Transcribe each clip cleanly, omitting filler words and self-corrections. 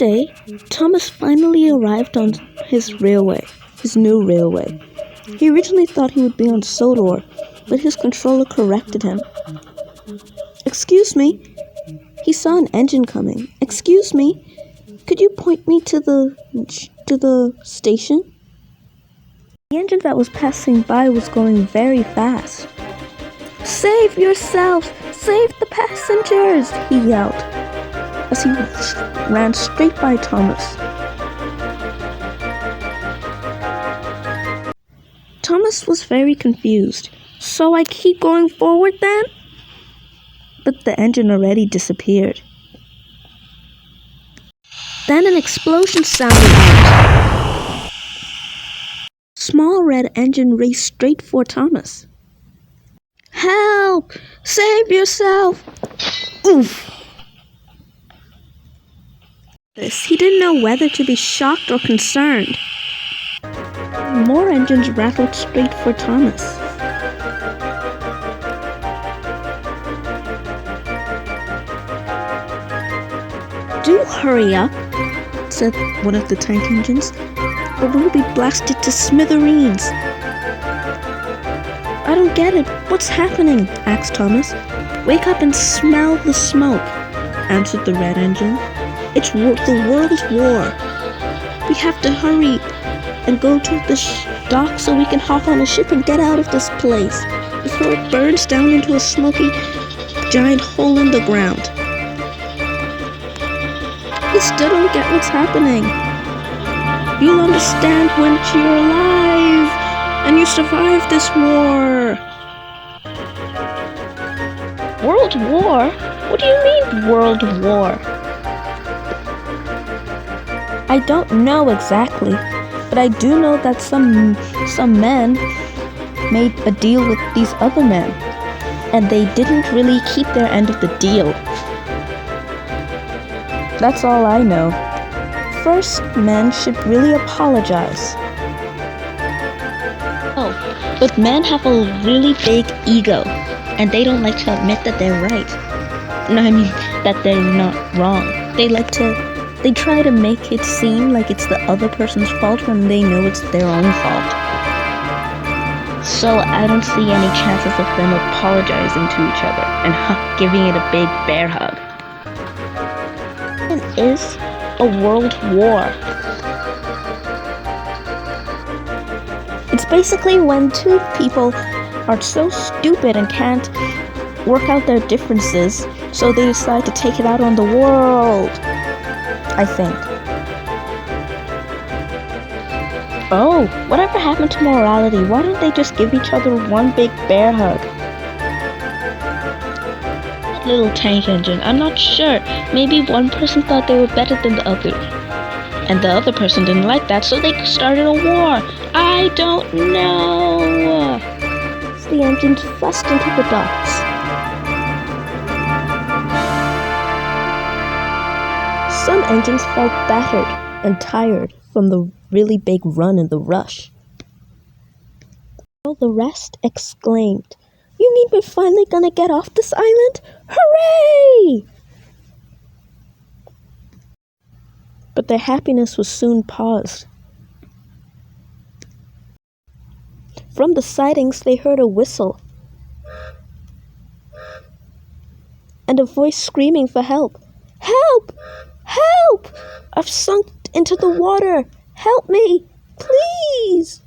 day, Thomas finally arrived on his new railway. He originally thought he would be on Sodor, but his controller corrected him. "Excuse me," he saw an engine coming. "Excuse me, could you point me to the station?" The engine that was passing by was going very fast. "Save yourself! Save the passengers!" he yelled, as he ran straight by Thomas. Thomas was very confused. "So I keep going forward then?" But the engine already disappeared. Then an explosion sounded out. Small red engine raced straight for Thomas. "Help! Save yourself!" Oof! He didn't know whether to be shocked or concerned. More engines rattled straight for Thomas. "Do hurry up," said one of the tank engines, "or we'll be blasted to smithereens." "I don't get it. What's happening?" asked Thomas. "Wake up and smell the smoke," answered the red engine. "It's the World War. We have to hurry and go to the dock so we can hop on a ship and get out of this place before it burns down into a smoky giant hole in the ground." "You still don't get what's happening. You'll understand when you're alive and you survive this war." "World War? What do you mean, World War?" "I don't know exactly, but I do know that some men made a deal with these other men, and they didn't really keep their end of the deal. That's all I know. First, men should really apologize." "Oh, but men have a really big ego, and they don't like to admit that they're right. No, I mean, that they're not wrong. They try to make it seem like it's the other person's fault when they know it's their own fault. So I don't see any chances of them apologizing to each other and giving it a big bear hug." It is a world war. It's basically when two people are so stupid and can't work out their differences, so they decide to take it out on the world, I think. "Oh, whatever happened to morality? Why don't they just give each other one big bear hug?" "Little tank engine, I'm not sure. Maybe one person thought they were better than the other, and the other person didn't like that, so they started a war. I don't know." The engines fussed into the docks. Some engines felt battered and tired from the really big run in the rush. While the rest exclaimed, "You mean we're finally gonna get off this island? Hooray!" But their happiness was soon paused. From the sidings they heard a whistle and a voice screaming for help. "Help! Help! I've sunk into the water! Help me! Please!"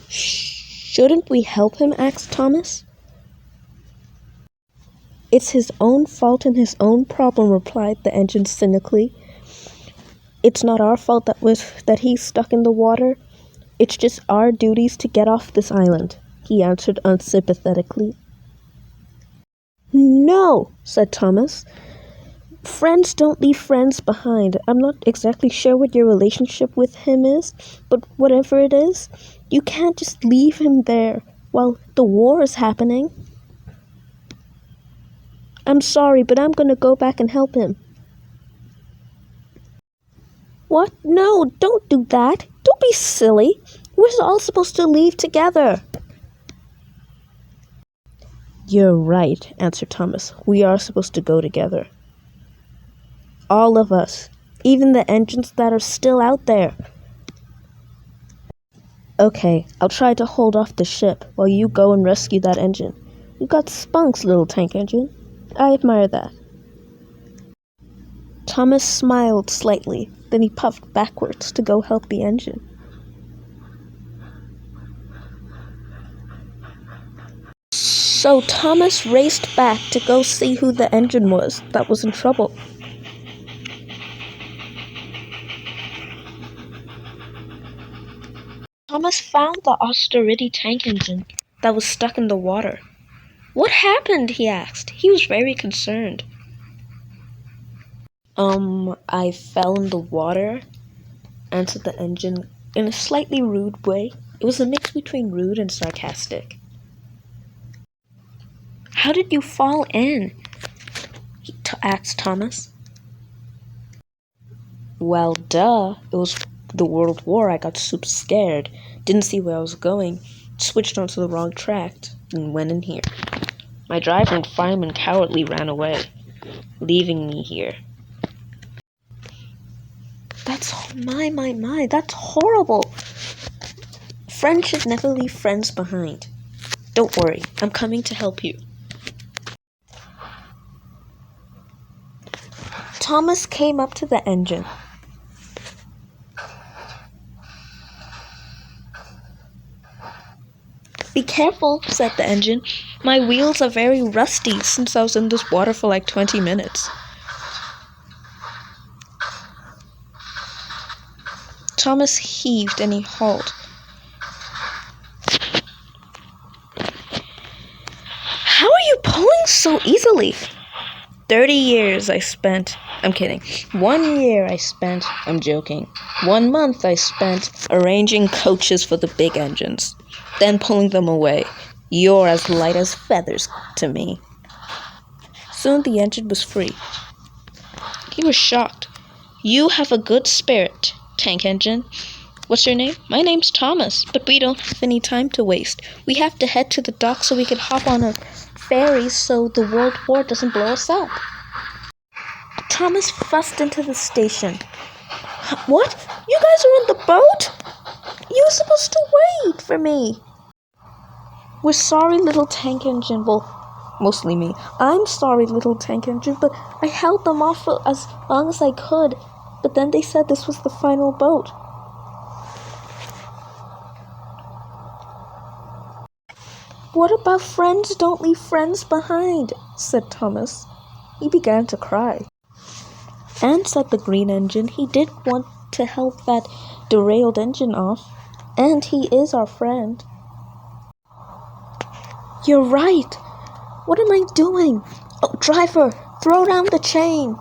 "Shouldn't we help him?" asked Thomas. "It's his own fault and his own problem," replied the engine cynically. "It's not our fault that he's stuck in the water. It's just our duties to get off this island," he answered unsympathetically. "No," said Thomas. "Friends don't leave friends behind. I'm not exactly sure what your relationship with him is, but whatever it is, you can't just leave him there while the war is happening. I'm sorry, but I'm gonna go back and help him." "What? No, don't do that. Don't be silly. We're all supposed to leave together." "You're right," answered Thomas. "We are supposed to go together." All of us. Even the engines that are still out there. Okay, I'll try to hold off the ship while you go and rescue that engine. You got spunks, little tank engine. I admire that. Thomas smiled slightly, then he puffed backwards to go help the engine. So Thomas raced back to go see who the engine was that was in trouble. Thomas found the Austerity tank engine that was stuck in the water. What happened? He asked. He was very concerned. I fell in the water, answered the engine in a slightly rude way. It was a mix between rude and sarcastic. How did you fall in? Asked Thomas. Well, duh. It was the World War. I got super scared. Didn't see where I was going. Switched onto the wrong track and went in here. My driver and fireman cowardly ran away, leaving me here. That's my. That's horrible. Friends should never leave friends behind. Don't worry. I'm coming to help you. Thomas came up to the engine. Be careful, said the engine. My wheels are very rusty since I was in this water for like 20 minutes. Thomas heaved and he hauled. How are you pulling so easily? 30 years I spent. I'm kidding. 1 year I spent. I'm joking. 1 month I spent arranging coaches for the big engines, then pulling them away. You're as light as feathers to me. Soon the engine was free. He was shocked. You have a good spirit, tank engine. What's your name? My name's Thomas, but we don't have any time to waste. We have to head to the dock so we can hop on a ferry so the World War doesn't blow us up. Thomas fussed into the station. What? You guys are on the boat? You were supposed to wait for me. We're sorry, little tank engine. Well, mostly me. I'm sorry, little tank engine, but I held them off for as long as I could. But then they said this was the final boat. What about friends don't leave friends behind? Said Thomas. He began to cry. And said the green engine, he did want to help that derailed engine off. And he is our friend. You're right. What am I doing? Oh, driver, throw down the chain.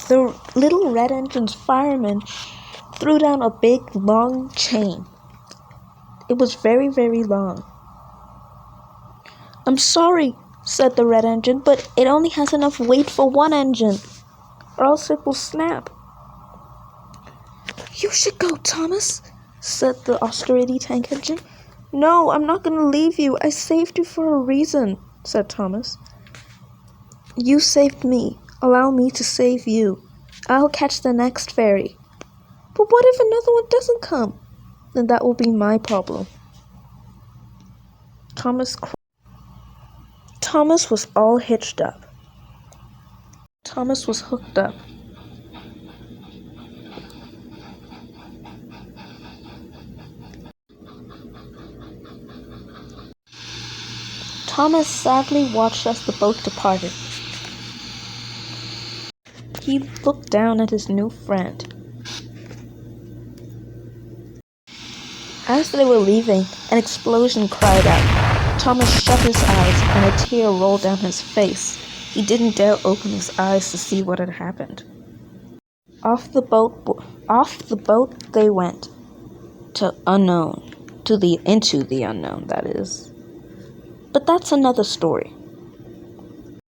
The little red engine's fireman threw down a big, long chain. It was very, very long. I'm sorry, said the red engine, but it only has enough weight for one engine, or else it will snap. You should go, Thomas, said the Austerity tank engine. No, I'm not going to leave you. I saved you for a reason, said Thomas. You saved me. Allow me to save you. I'll catch the next ferry. But what if another one doesn't come? Then that will be my problem. Thomas was all hitched up. Thomas was hooked up. Thomas sadly watched as the boat departed. He looked down at his new friend. As they were leaving, an explosion cried out. Thomas shut his eyes, and a tear rolled down his face. He didn't dare open his eyes to see what had happened. Off the boat they went. Into the unknown, that is. But that's another story.